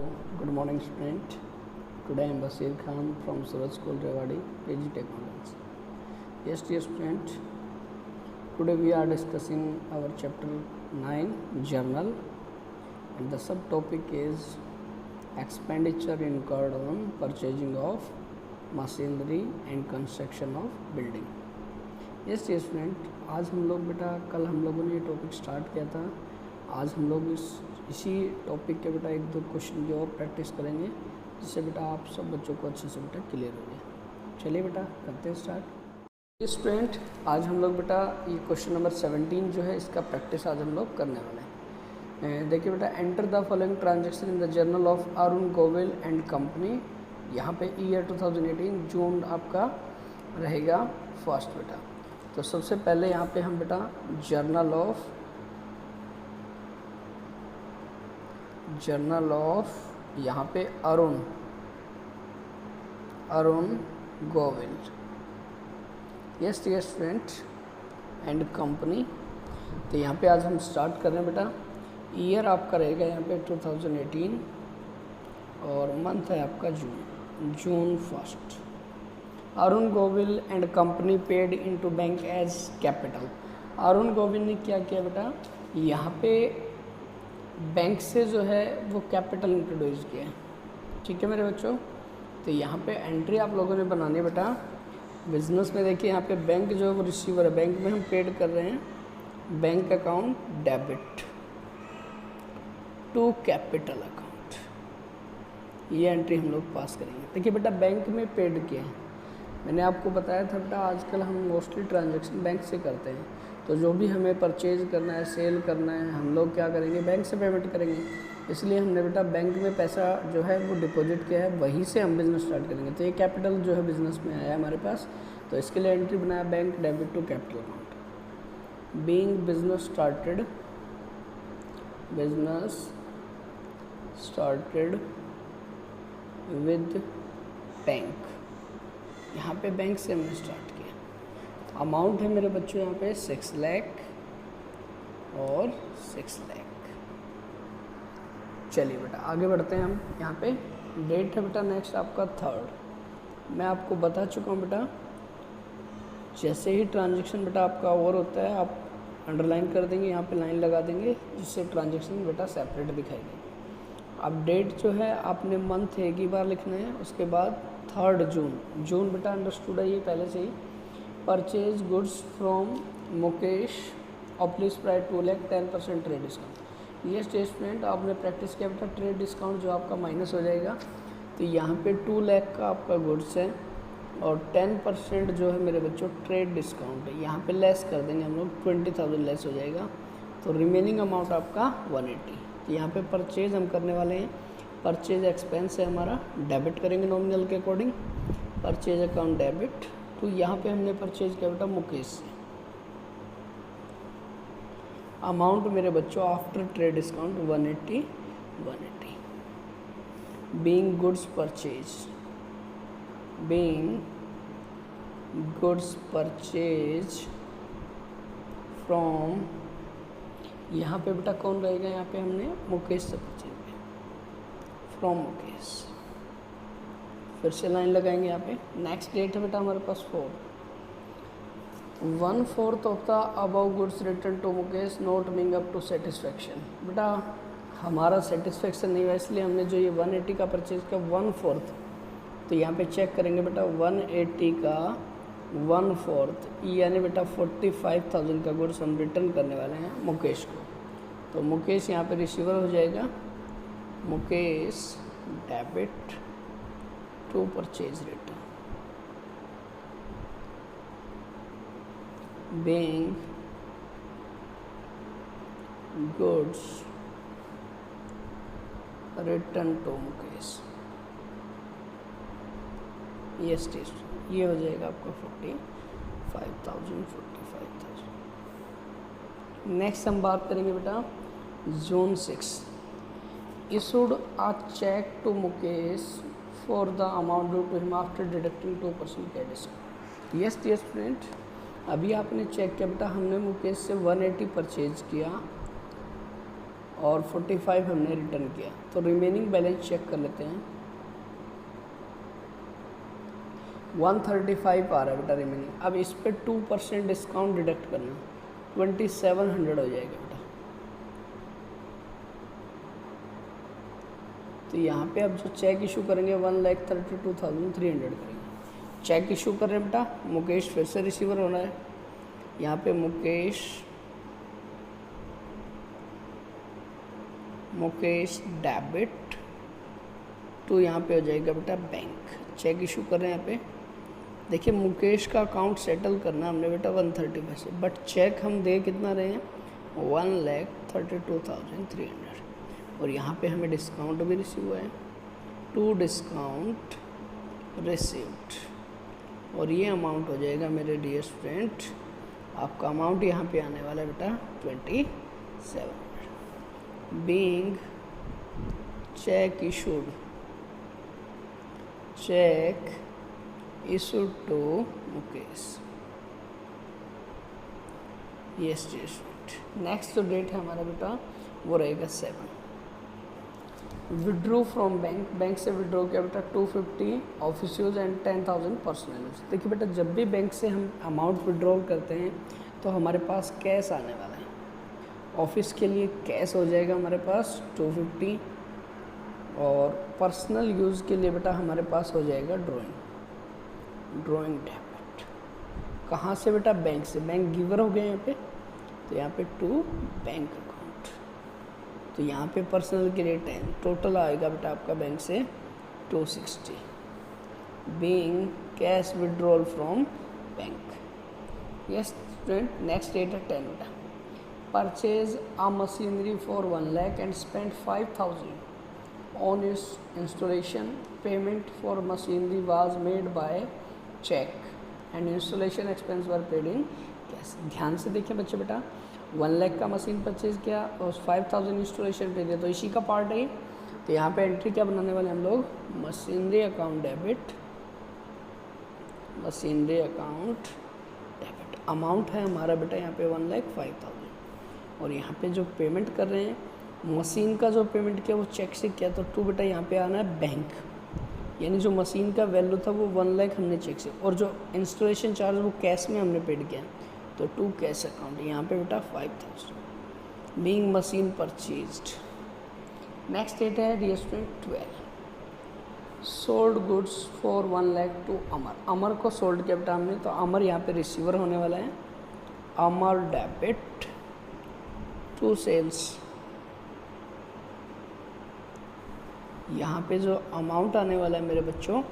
Good morning, student. Today I am Basir Khan from Suraj School, Rewadi, PG Technology. Yes, dear student. Today we are discussing our chapter 9, Journal, and the subtopic is expenditure incurred on purchasing of machinery and construction of building. Yes, dear student. आज हम लोग बेटा कल हम लोगों ने ये topic start किया था. आज हम लोग इसी टॉपिक के बेटा एक दो क्वेश्चन की और प्रैक्टिस करेंगे, जिससे बेटा आप सब बच्चों को अच्छे से बेटा क्लियर हो गया. चलिए बेटा करते हैं स्टार्ट. स्टूडेंट, आज हम लोग बेटा ये क्वेश्चन नंबर 17 जो है इसका प्रैक्टिस आज हम लोग करने वाले हैं. देखिए बेटा, enter the following transaction in the journal of Arun Govil and company. यहाँ पे ईयर 2018 जून आपका रहेगा फर्स्ट बेटा. तो सबसे पहले यहाँ पे हम बेटा जर्नल ऑफ यहाँ पे Arun Govil, yes dear student, and company. तो यहाँ पे आज हम स्टार्ट कर रहे हैं बेटा. ईयर आपका रहेगा यहाँ पे 2018 और मंथ है आपका June first. Arun Govil and company paid into bank as capital. अरुण गोविल ने क्या किया बेटा, यहाँ पे बैंक से जो है वो कैपिटल इंट्रोड्यूस किया है. ठीक है मेरे बच्चों. तो यहाँ पे एंट्री आप लोगों ने बनानी है बेटा. बिजनेस में देखिए यहाँ पे बैंक जो है वो रिसीवर है, बैंक में हम पेड कर रहे हैं bank account debit to capital account. ये एंट्री हम लोग पास करेंगे. देखिए बेटा, बैंक में पेड किया है. मैंने आपको बताया था बेटा आजकल हम मोस्टली ट्रांजैक्शन बैंक से करते हैं. तो जो भी हमें परचेज करना है, सेल करना है, हम लोग क्या करेंगे, बैंक से पेमेंट करेंगे. इसलिए हमने बेटा बैंक में पैसा जो है वो डिपॉजिट किया है, वहीं से हम बिज़नेस स्टार्ट करेंगे. तो ये कैपिटल जो है बिज़नेस में आया है हमारे पास. तो इसके लिए एंट्री बनाया bank debit to capital account. Being business started with bank. यहाँ पे बैंक से हमने स्टार्ट किया. अमाउंट है मेरे बच्चों यहाँ पे 6 लाख और 6 लाख. चलिए बेटा आगे बढ़ते हैं हम. यहाँ पे डेट है बेटा नेक्स्ट आपका 3rd. मैं आपको बता चुका हूँ बेटा, जैसे ही ट्रांजैक्शन बेटा आपका ओवर होता है आप अंडरलाइन कर देंगे, यहाँ पे लाइन लगा देंगे, जिससे ट्रांजैक्शन बेटा सेपरेट दिखाई देगी. अब डेट जो है आपने मंथ एक ही बार लिखना है. उसके बाद 3rd जून बेटा अंडरस्टूड है ये पहले से ही. Purchase goods from Mukesh of list price 2 lakh 10% trade discount. ये स्टेटमेंट आपने प्रैक्टिस किया बेटा. ट्रेड डिस्काउंट जो आपका माइनस हो जाएगा. तो यहाँ पे 2 लाख का आपका गुड्स है और 10% जो है मेरे बच्चों ट्रेड डिस्काउंट है. यहाँ पे लेस कर देंगे हम लोग, 20,000 लेस हो जाएगा. तो रिमेनिंग अमाउंट आपका 180. तो यहाँ पे परचेज हम करने वाले हैं. परचेज एक्सपेंस है हमारा, डेबिट करेंगे नॉमिनल के अकॉर्डिंग. Purchase account debit. तो यहाँ पे हमने परचेज किया बेटा मुकेश से. अमाउंट मेरे बच्चों after trade discount 180. Being goods purchase from. यहाँ पे बेटा कौन रहेगा, यहाँ पे हमने मुकेश से परचेज किया फ्रॉम मुकेश. फिर से लाइन लगाएंगे यहाँ पे. नेक्स्ट डेट है बेटा हमारे पास 1/4 of the above goods return to Mukesh not being up to satisfaction. बेटा हमारा सेटिस्फैक्शन नहीं हुआ, इसलिए हमने जो ये 180 का परचेज किया 1/4. तो यहाँ पे चेक करेंगे बेटा 180 का 1/4 यानी बेटा 45,000 का गुड्स हम रिटर्न करने वाले हैं मुकेश को. तो मुकेश यहाँ पे रिसीवर हो जाएगा. Mukesh debit to purchase return. Being goods return to Mukesh. Yes test. ये हो जाएगा आपका 45,000. नेक्स्ट हम बात करेंगे बेटा June 6. Issued a cheque to Mukesh for the amount due to him after deducting 2% का डिस्काउंट. यस डियर स्टूडेंट, अभी आपने चेक किया बेटा, हमने मुकेश से 180 परचेज किया और 45 हमने रिटर्न किया। तो रिमेनिंग बैलेंस चेक कर लेते हैं। 135 आ रहा है बेटा रिमेनिंग। अब इस पर 2% डिस्काउंट डिडक्ट करना, 2700 हो जाएगा बेटा। तो यहाँ पे अब जो चेक इशू करेंगे 1,32,300 करेंगे। चेक इशू कर रहे हैं बेटा, मुकेश फिर से रिसीवर होना है। यहाँ पे मुकेश डेबिट टू यहाँ पे हो जाएगा बेटा बैंक। चेक इशू कर रहे हैं यहाँ पे। देखिए मुकेश का अकाउंट सेटल करना हमने बेटा 135 से, बट चेक हम दे कितना रहे हैं 1,32,300। और यहाँ पे हमें डिस्काउंट भी रिसीव हुआ है, टू डिस्काउंट रिसीव्ड। और ये अमाउंट हो जाएगा मेरे डियर स्टूडेंट, आपका अमाउंट यहाँ पे आने वाला है बेटा 2700। Being check issued to Mukesh. Yes dear student. Next जो डेट है हमारा बेटा वो रहेगा 7। विड्रॉ फ्रॉम बैंक से विड्रॉ किया बेटा 250 office use and 10,000 personal use. देखिए बेटा जब भी बैंक से हम अमाउंट विड्रॉल करते हैं तो हमारे पास कैश आने वाला है। ऑफिस के लिए कैश हो जाएगा हमारे पास 250 और पर्सनल यूज़ के लिए बेटा हमारे पास हो जाएगा ड्राइंग डेबिट। कहाँ से बेटा? बैंक से। बैंक गिवर हो गए यहाँ पे, तो यहाँ पे टू बैंक अकाउंट। तो यहाँ पे पर्सनल के लिए 10, टोटल आएगा बेटा आपका बैंक से 260। Being cash withdrawal from bank. Yes student, next date है 10 बेटा। Purchase a machinery for 1 lakh and spent 5,000 on its installation. Payment for machinery was made by check and installation expense were paid in cash. ध्यान से देखिए बच्चे बेटा, 1 lakh का machine purchase किया और 5,000 इंस्टॉलेशन पे दिया, तो इसी का पार्ट है। तो यहाँ पे एंट्री क्या बनाने वाले हम लोग? Machinery account debit, machinery account debit. Amount है हमारा बेटा यहाँ पे 1,05,000 और यहाँ पे जो पेमेंट कर रहे हैं मशीन का जो पेमेंट किया वो चेक से किया, तो टू बेटा यहाँ पे आना है बैंक। यानी जो मशीन का वैल्यू था वो 1 lakh हमने चेक से, और जो इंस्टॉलेशन चार्ज वो कैश में हमने पेड किया, तो टू कैश अकाउंट। यहाँ पे बेटा 5,000 being machine purchased. Next date है dear student 12। Sold goods for 1 lakh to Amar. Amar को सोल्ड किया बेटा हमने, तो अमर यहाँ पे रिसीवर होने वाला है। अमर डेबिट टू सेल्स। यहाँ पे जो अमाउंट आने वाला है मेरे बच्चों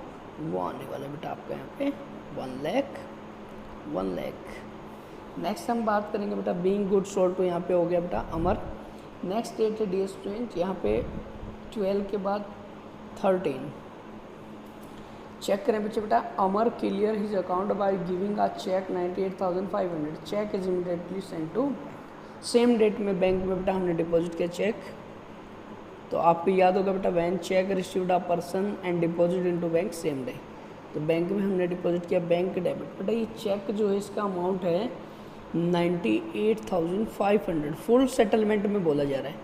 वो आने वाला है बेटा आपका यहाँ पे 1 lakh। नेक्स्ट हम बात करेंगे बेटा बीइंग गुड सोल्ड, तो यहाँ पे हो गया बेटा अमर। नेक्स्ट डेट है डियर स्टूडेंट यहाँ पे 12 के बाद 13। चेक करें बच्चे बेटा, Amar clear his account by giving a cheque 98,500। Cheque is immediately send to. Same date में बैंक में बेटा हमने डिपॉजिट किया चेक। तो आपको याद होगा बेटा when check received a person and deposit into bank same day. तो बैंक में हमने डिपॉजिट किया बैंक डेबिट। बेटा ये चेक जो है इसका अमाउंट है 98,500। फुल सेटलमेंट में बोला जा रहा है।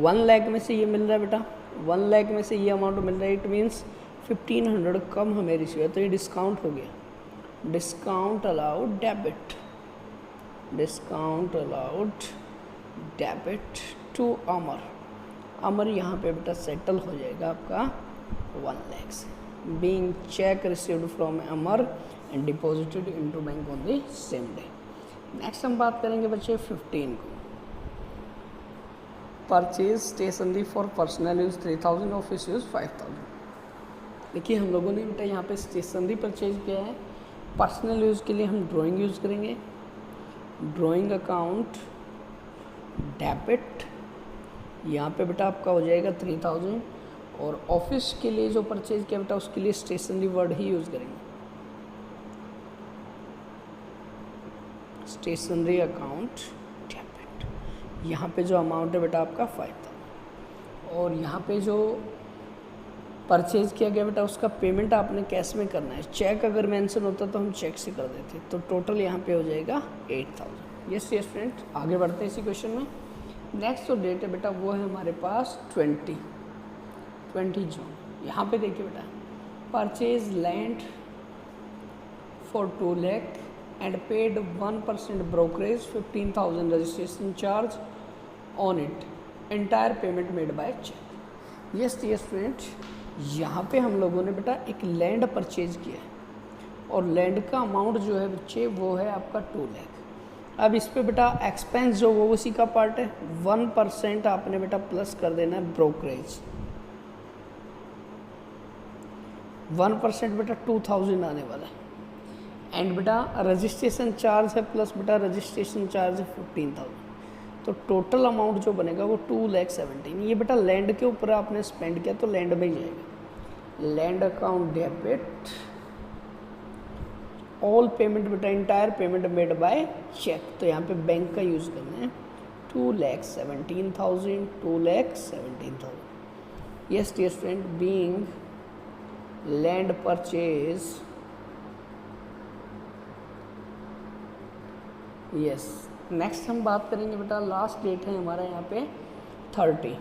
1 lakh में से ये मिल रहा है बेटा, 1 lakh में से ये अमाउंट मिल रहा है। इट मीन्स 1,500 कम हमें रिसीव है, तो ये डिस्काउंट हो गया। Discount allowed debit, discount allowed debit to Amar. Amar यहाँ पे बेटा सेटल हो जाएगा आपका 1 lakh से। Being check received from Amar and deposited into bank on the same day. Next हम बात करेंगे बच्चे 15 को। Purchase stationery for personal use 3,000, office use 5,000। देखिए हम लोगों ने बेटा यहाँ पे स्टेशनरी परचेज किया है। पर्सनल यूज़ के लिए हम ड्राइंग यूज़ करेंगे, ड्राइंग अकाउंट डेबिट। यहाँ पे बेटा आपका हो जाएगा 3,000। और ऑफिस के लिए जो परचेज किया बेटा उसके लिए स्टेशनरी वर्ड ही यूज़ करेंगे, स्टेशनरी अकाउंट डेबिट। यहाँ पे जो अमाउंट है बेटा आपका 5,000। और यहाँ पे जो परचेज किया गया बेटा उसका पेमेंट आपने कैश में करना है। चेक अगर मेंशन होता तो हम चेक से कर देते। तो टोटल यहाँ पे हो जाएगा 8,000। यस स्टूडेंट, आगे बढ़ते हैं इसी क्वेश्चन में। नेक्स्ट जो डेट है बेटा वो है हमारे पास 20 जून। यहाँ पे देखिए बेटा, purchase land for 2 lakh and paid 1% brokerage, 15,000 registration charge on it, entire payment made by check. Yes dear student, यहाँ पे हम लोगों ने बेटा एक लैंड परचेज किया है और लैंड का अमाउंट जो है बच्चे वो है आपका 2 लाख। अब इस पे बेटा एक्सपेंस जो वो उसी का पार्ट है, 1% आपने बेटा प्लस कर देना है ब्रोकरेज। 1% बेटा 2,000 आने वाला है एंड बेटा रजिस्ट्रेशन चार्ज है प्लस बेटा रजिस्ट्रेशन चार्ज है 15,000। तो टोटल अमाउंट जो बनेगा वो 2,17,000। ये बेटा लैंड के ऊपर आपने स्पेंड किया तो लैंड में ही जाएगा। Land account debit, all payment बेटा entire payment made by cheque, तो यहाँ पे बैंक का यूज़ करना है। 2,17,000, 2,17,000। Yes dear student, being land purchase, yes. Next हम बात करेंगे बेटा, लास्ट डेट है हमारा यहाँ पे 30।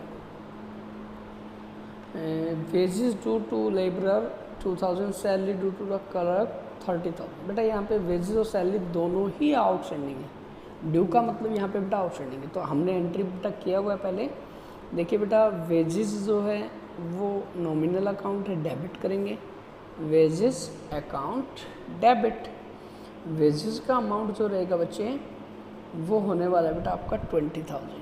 Wages due to labourer 2,000, salary due to the clerk 30,000। बेटा यहाँ पे वेजेस और सैलरी दोनों ही आउटस्टैंडिंग है। ड्यू का मतलब यहाँ पे बेटा आउटस्टैंडिंग है, तो हमने एंट्री बेटा किया हुआ है पहले। देखिए बेटा वेजेस जो है वो नॉमिनल अकाउंट है, डेबिट करेंगे। वेजेस अकाउंट डेबिट, वेजेस का अमाउंट जो रहेगा बच्चे वो होने वाला है बेटा आपका 20,000।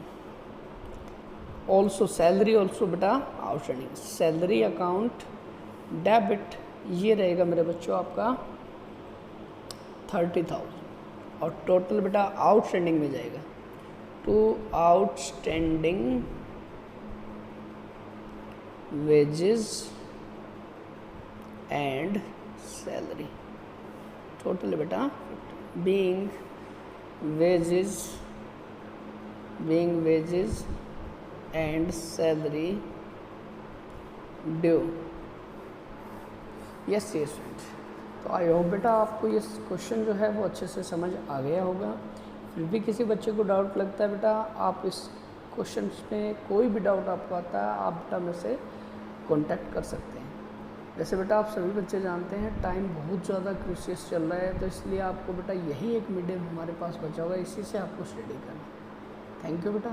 ऑल्सो सैलरी ऑल्सो बेटा आउटस्टैंडिंग, सैलरी अकाउंट डेबिट ये रहेगा मेरे बच्चों आपका 30,000 और टोटल बेटा आउटस्टैंडिंग में जाएगा। To outstanding wages and salary, total बेटा being wages and salary due। Yes student, तो आई होप बेटा आपको ये क्वेश्चन जो है वो अच्छे से समझ आ गया होगा। फिर भी किसी बच्चे को डाउट लगता है बेटा, आप इस क्वेश्चन में कोई भी डाउट आपको आता है आप बेटा मेरे से कांटेक्ट कर सकते हैं। जैसे बेटा आप सभी बच्चे जानते हैं टाइम बहुत ज़्यादा क्रूशियस चल रहा है, तो इसलिए आपको बेटा यही एक मीडियम हमारे पास बचा हुआ है, इसी से आपको स्टडी करना। थैंक यू बेटा।